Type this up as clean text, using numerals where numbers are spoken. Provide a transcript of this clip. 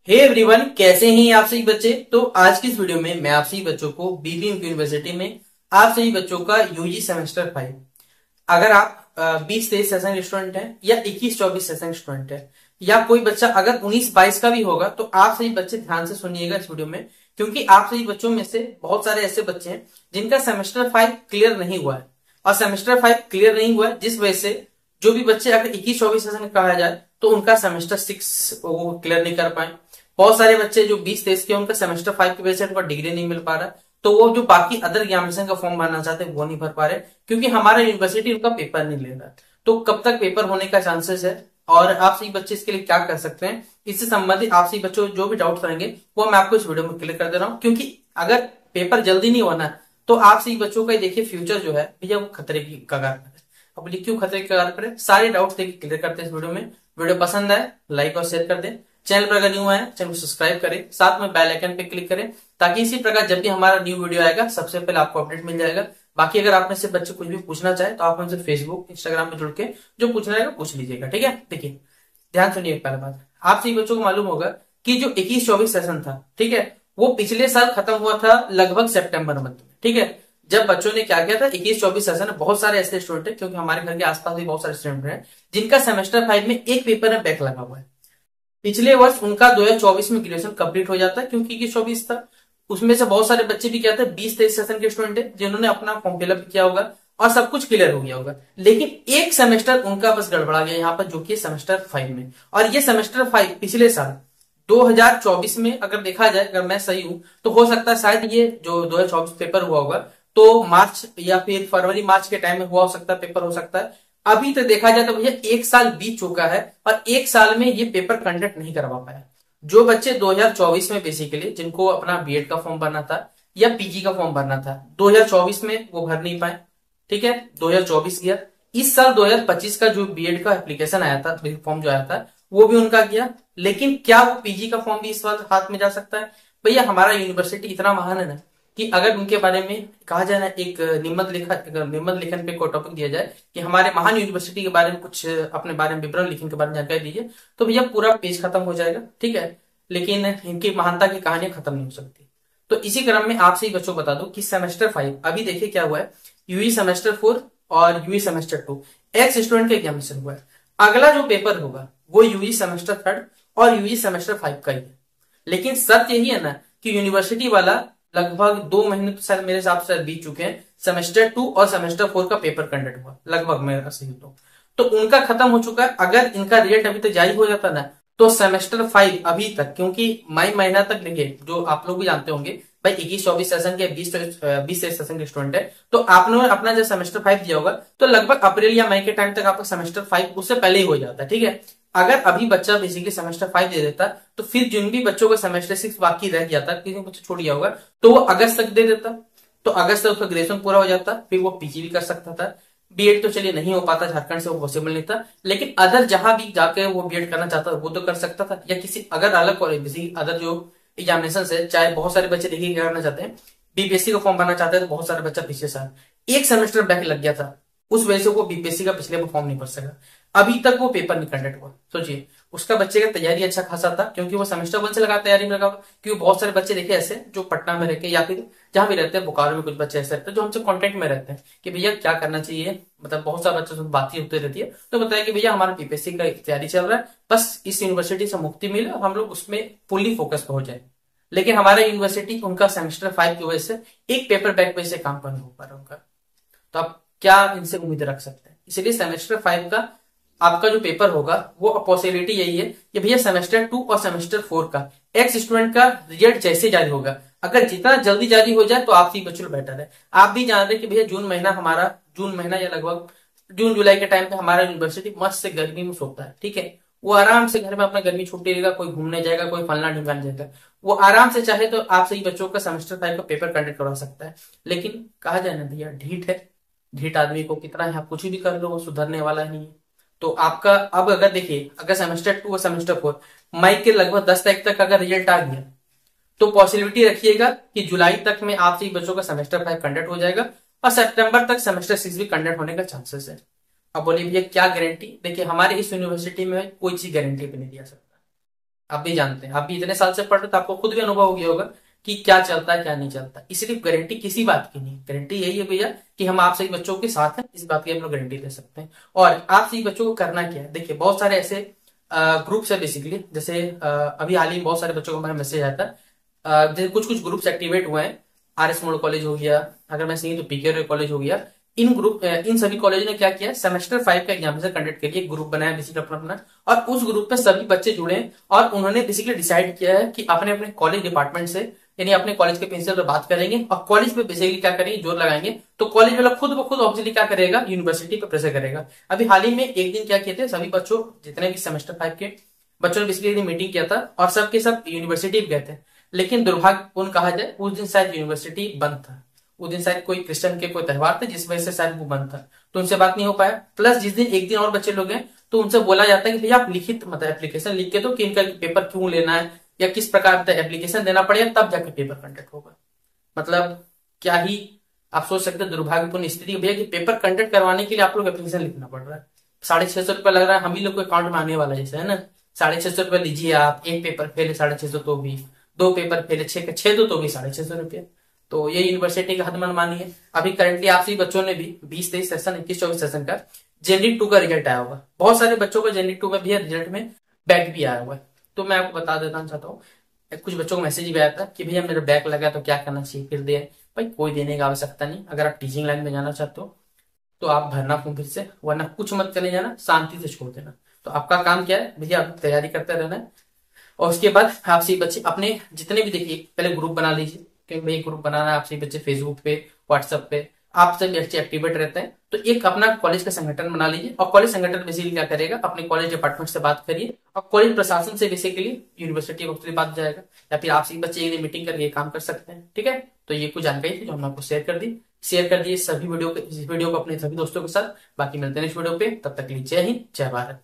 Hey everyone, कैसे हैं आप सभी बच्चे। तो आज की इस वीडियो में मैं आप सभी बच्चों को बीबीएम यूनिवर्सिटी में आप सभी बच्चों का यूजी सेमेस्टर 5, अगर आप 20-23 सेशन के स्टूडेंट हैं या 21-24 सेशन के स्टूडेंट हैं या कोई बच्चा अगर 19-22 का भी होगा, तो आप सभी बच्चे ध्यान से सुनिएगा इस वीडियो में, क्योंकि आप सभी बच्चों में से बहुत सारे ऐसे बच्चे हैं जिनका सेमेस्टर 5 क्लियर नहीं हुआ है। और सेमेस्टर 5 क्लियर नहीं हुआ है जिस वजह से जो भी बच्चे अगर 21-24 सेशन में कहा जाए तो उनका सेमेस्टर 6 वो क्लियर नहीं कर पाए। बहुत सारे बच्चे जो 20-23 के उनका सेमेस्टर 5 की वजह से उनका डिग्री नहीं मिल पा रहा, तो वो जो बाकी अदर एग्जामिनेशन का फॉर्म भरना चाहते हैं वो नहीं भर पा रहे, क्योंकि हमारा यूनिवर्सिटी उनका पेपर नहीं ले रहा। तो कब तक पेपर होने का चांसेस है और आप सभी बच्चे इसके लिए क्या कर सकते हैं, इससे संबंधित आप सभी बच्चों जो भी डाउट करेंगे वो मैं आपको इस वीडियो में क्लियर कर दे रहा हूँ। क्योंकि अगर पेपर जल्दी नहीं होना तो आप सभी बच्चों का देखिए फ्यूचर जो है भैया वो खतरे की कगार पर है। अब बोलिए क्यों खतरे की कगार पर है, सारे डाउट्स देखिए क्लियर करते हैं इस वीडियो में। वीडियो पसंद आए लाइक और शेयर कर दें, चैनल पर अगर न्यू है चैनल को सब्सक्राइब करें, साथ में बेल आइकन पे क्लिक करें ताकि इसी प्रकार जब भी हमारा न्यू वीडियो आएगा सबसे पहले आपको अपडेट मिल जाएगा। बाकी अगर आप में से बच्चे कुछ भी पूछना चाहे तो आप हमसे फेसबुक इंस्टाग्राम पे जुड़ के जो पूछना रहेगा पूछ लीजिएगा, ठीक है। देखिए ध्यान सुनिए, पहले बात आप सभी बच्चों को मालूम होगा कि जो 21-24 सेशन था, ठीक है, वो पिछले साल खत्म हुआ था लगभग सितंबर मंथ में, ठीक है। जब बच्चों ने क्या किया था 21-24 सेशन में बहुत सारे ऐसे स्टूडेंट है, क्योंकि हमारे घर के आसपास भी बहुत सारे स्टूडेंट हैं जिनका सेमेस्टर 5 में एक पेपर में बैक लगा हुआ है। पिछले वर्ष उनका 2024 में ग्रेजुएशन कंप्लीट हो जाता है, क्योंकि 21-24 था। उसमें से बहुत सारे बच्चे भी क्या थे 20-23 सेशन के स्टूडेंट है जिन्होंने अपना फॉर्म फिलअप किया होगा और सब कुछ क्लियर हो गया होगा, लेकिन एक सेमेस्टर उनका बस गड़बड़ा गया यहाँ पर, जो कि सेमेस्टर 5 में। और ये सेमेस्टर 5 पिछले साल 2024 में अगर देखा जाए, अगर मैं सही हूं तो हो सकता है शायद ये जो 2024 पेपर हुआ होगा तो मार्च या फिर फरवरी मार्च के टाइम में हुआ हो सकता है, पेपर हो सकता है। अभी तक देखा जाए तो भैया एक साल बीत चुका है और एक साल में ये पेपर कंडक्ट नहीं करवा पाया। जो बच्चे 2024 में बेसिकली जिनको अपना बीएड का फॉर्म भरना था या पीजी का फॉर्म भरना था 2024 में वो भर नहीं पाए, ठीक है, 2024 गया। इस साल 2025 का जो बीएड का एप्लीकेशन आया था, फॉर्म जो आया था वो भी उनका गया, लेकिन क्या वो पीजी का फॉर्म भी इस बार हाथ में जा सकता है? भैया हमारा यूनिवर्सिटी इतना महान है ना कि अगर उनके बारे में कहा जाए ना, एक निबंध लेखन पे कोई टॉपिक दिया जाए कि हमारे महान यूनिवर्सिटी के बारे में कुछ अपने बारे में विवरण लिखने के बारे में जानकारी दीजिए, तो भैया पूरा पेज खत्म हो जाएगा, ठीक है। लेकिन इनकी महानता की कहानियां खत्म नहीं हो सकती। तो इसी क्रम में आपसे बच्चों को बता दो कि सेमेस्टर 5 अभी देखिए क्या हुआ है, यूई सेमेस्टर 4 और यूई सेमेस्टर 2 एक्स स्टूडेंट का एग्जामिनेशन हुआ है। अगला जो पेपर होगा वो यूई सेमेस्टर 3 और यूई सेमेस्टर 5 का ही है। लेकिन शर्त यही है ना कि यूनिवर्सिटी वाला लगभग 2 महीने तो शायद मेरे हिसाब से बीत चुके हैं, सेमेस्टर 2 और सेमेस्टर 4 का पेपर कंडक्ट हुआ लगभग मेरा सही तो उनका खत्म हो चुका है। अगर इनका रिजल्ट अभी तक जारी हो जाता ना तो सेमेस्टर 5 अभी तक, क्योंकि मई महीना तक देखिए जो आप लोग भी जानते होंगे भाई 21-24 सेशन के 20 सेशन के स्टूडेंट है, तो आपने अपना जब सेमेस्टर 5 दिया होगा तो लगभग अप्रैल या मई के टाइम तक आपका सेमेस्टर 5 उससे पहले ही हो जाता है, ठीक है। अगर अभी बच्चा बेसिकली सेमेस्टर 5 दे देता तो फिर जिन भी बच्चों का सेमेस्टर 6 बाकी रह गया था, किसी बच्चे छूट गया होगा, तो वो अगस्त तक दे देता, तो अगस्त तक उसका ग्रेजुएशन पूरा हो जाता, फिर वो पीजी भी कर सकता था। बीएड तो चलिए नहीं हो पाता, झारखंड से वो पॉसिबल नहीं था, लेकिन अदर जहां भी जाके वो बीएड करना चाहता था वो तो कर सकता था, या किसी अगर अलग कॉलेज किसी अदर जो एग्जामिनेशन है, चाहे बहुत सारे बच्चे देखिए क्या करना चाहते हैं, बीपीएससी का फॉर्म भरना चाहते हैं, तो बहुत सारे बच्चा पिछले साल एक सेमेस्टर बैक लग गया था, उस वजह से वो बीपीएससी का पिछले वो फॉर्म नहीं भर सका, अभी तक वो पेपर नहीं कंडक्ट हुआ। सोचिए उसका बच्चे का तैयारी अच्छा खासा था, क्योंकि वो सेमेस्टर 1 से लगा तैयारी में लगा, क्योंकि बहुत सारे बच्चे देखे ऐसे जो पटना में रहते या फिर जहां भी रहते हैं, बोकारो में कुछ बच्चे ऐसे रहते हैं जो हमसे कांटेक्ट में रहते हैं कि भैया क्या करना चाहिए, मतलब बहुत सारे बच्चों से बातचीत होती रहती है, तो बताया कि भैया हमारा बीपीएससी का तैयारी चल रहा है, बस इस यूनिवर्सिटी से मुक्ति मिले और हम लोग उसमें फुल्ली फोकस हो जाए। लेकिन हमारा यूनिवर्सिटी उनका सेमेस्टर 5 की वजह से एक पेपर बैक वजह से काम पर नहीं हो पा रहा उनका, तो आप क्या इनसे उम्मीद रख सकते हैं। इसलिए सेमेस्टर 5 का आपका जो पेपर होगा वो पॉसिबिलिटी यही है कि भैया सेमेस्टर 2 और सेमेस्टर 4 का एक्स स्टूडेंट का रिजल्ट जैसे जारी होगा, अगर जितना जल्दी जारी हो जाए तो आप ही बच्चों बेटर है। आप भी जान रहे हैं कि भैया जून महीना या लगभग जून जुलाई के टाइम पे हमारा यूनिवर्सिटी मस्त से गर्मी में सोता है, ठीक है। वो आराम से घर में अपना गर्मी छुट्टी रहेगा, कोई घूमने जाएगा, कोई फलना ढिमकाने जाएगा, वो आराम से चाहे तो आप सही बच्चों का सेमेस्टर 5 का पेपर कंडक्ट करवा सकता है। लेकिन कहा जाए ना भैया ढीठ है, ढीठ आदमी को कितना है आप कुछ भी कर लो वो सुधरने वाला नहीं है। तो आपका अब अगर देखिए अगर सेमेस्टर 2 और सेमेस्टर 4 मई के लगभग 10 तारीख तक अगर रिजल्ट आ गया तो पॉसिबिलिटी रखिएगा कि जुलाई तक में आप सभी बच्चों का सेमेस्टर 5 कंडक्ट हो जाएगा और सितंबर तक सेमेस्टर 6 भी कंडक्ट होने का चांसेस है। अब बोलिए भैया क्या गारंटी, देखिए हमारे इस यूनिवर्सिटी में कोई चीज गारंटी भी नहीं दिया सकता। आप भी जानते हैं, आप भी इतने साल से पढ़ रहे, तो आपको खुद भी अनुभव हो गया होगा कि क्या चलता है क्या नहीं चलता। इसलिए गारंटी किसी बात की नहीं, गारंटी यही है भैया कि हम आप सही बच्चों के साथ हैं, इस बात की हम लोग गारंटी दे सकते हैं। और आप सही बच्चों को करना क्या है, देखिए बहुत सारे ऐसे ग्रुप्स है बेसिकली, जैसे अभी हाल ही में बहुत सारे बच्चों को हमारा मैसेज आता है, जैसे कुछ कुछ ग्रुप्स एक्टिवेट हुए हैं। RS मोड कॉलेज हो गया, अगर मैं सही तो PK कॉलेज हो गया। इन सभी कॉलेज ने क्या किया, सेमेस्टर 5 का एग्जामिनेशन कंडक्ट के लिए ग्रुप बनाया बेसिकली अपना अपना, और उस ग्रुप में सभी बच्चे जुड़े हैं और उन्होंने बेसिकली डिसाइड किया है कि अपने अपने कॉलेज डिपार्टमेंट से, यानी अपने कॉलेज के प्रिंसिपल से बात करेंगे और कॉलेज पे बेसिकली क्या करेंगे, जोर लगाएंगे। तो कॉलेज वाला खुद ब खुद ऑब्वियसली क्या करेगा, यूनिवर्सिटी पे प्रेशर करेगा। अभी हाल ही में एक दिन क्या किए थे, सभी बच्चों जितने भी सेमेस्टर 5 के बच्चों ने बेसिकली मीटिंग किया था और सबके सब यूनिवर्सिटी गए थे। लेकिन दुर्भाग्यपूर्ण कहा जाए, उस दिन शायद यूनिवर्सिटी बंद था। उस दिन शायद कोई क्रिश्चियन के कोई त्योहार था, जिस वजह से शायद वो बंद था, तो उनसे बात नहीं हो पाया। प्लस जिस दिन एक दिन और बच्चे लोग हैं, तो उनसे बोला जाता है कि भैया आप लिखित मतलब एप्लीकेशन लिख के दो कि इनका पेपर क्यों लेना है या किस प्रकार का एप्लीकेशन देना पड़ेगा, तब जाके पेपर कंडक्ट होगा। मतलब क्या ही आप सोच सकते हैं दुर्भाग्यपूर्ण स्थिति भैया कि पेपर कंडक्ट करवाने के लिए आप लोग एप्लीकेशन लिखना पड़ रहा है। 650 रुपया लग रहा है, हम ही लोग को अकाउंट में आने वाला है जैसे, है ना। 650 रुपया लीजिए आप, एक पेपर फेल है 650 तो भी, दो पेपर फेल है 6 तो भी 650 रुपया। तो ये यूनिवर्सिटी का हद मनमानी है। अभी करंटली आप सभी बच्चों ने भी 20-23 सेशन 21-24 सेशन का जेनरिक 2 का रिजल्ट आया होगा। बहुत सारे बच्चों का जेनरिक 2 में भी रिजल्ट में बैक भी आया हुआ है। तो मैं आपको बता देना चाहता हूँ, कुछ बच्चों को मैसेज भी आया था कि भैया मेरा बैक लगा तो क्या करना चाहिए, फिर दे। भाई कोई देने की आवश्यकता नहीं, अगर आप टीचिंग लाइन में जाना चाहते हो तो आप भरना फॉर्म फिर से, वरना कुछ मत चले जाना, शांति से छोड़ देना। तो आपका काम क्या है भैया, आप तैयारी करते रहना है। और उसके बाद आपसे बच्चे अपने जितने भी, देखिए पहले ग्रुप बना लीजिए कि भाई ग्रुप बनाना है, आपसे बच्चे फेसबुक पे, व्हाट्सएप पे आप सभी बच्चे एक्टिवेट रहते हैं, तो एक अपना कॉलेज का संगठन बना लीजिए। और कॉलेज संगठन बेसिकली क्या करेगा, अपने कॉलेज डिपार्टमेंट से बात करिए और कॉलेज प्रशासन से बेसिकली यूनिवर्सिटी वक्त बात जाएगा, या फिर आपसे बच्चे एक दिन मीटिंग करके काम कर सकते हैं। ठीक है, तो ये कुछ जानकारी थी जो हमने आपको शेयर कर दी। शेयर कर दिए सभी वीडियो को, इस वीडियो को अपने सभी दोस्तों के साथ। बाकी मिलते हैं नेक्स्ट वीडियो पे, तब तक के लिए जय हिंद जय भारत।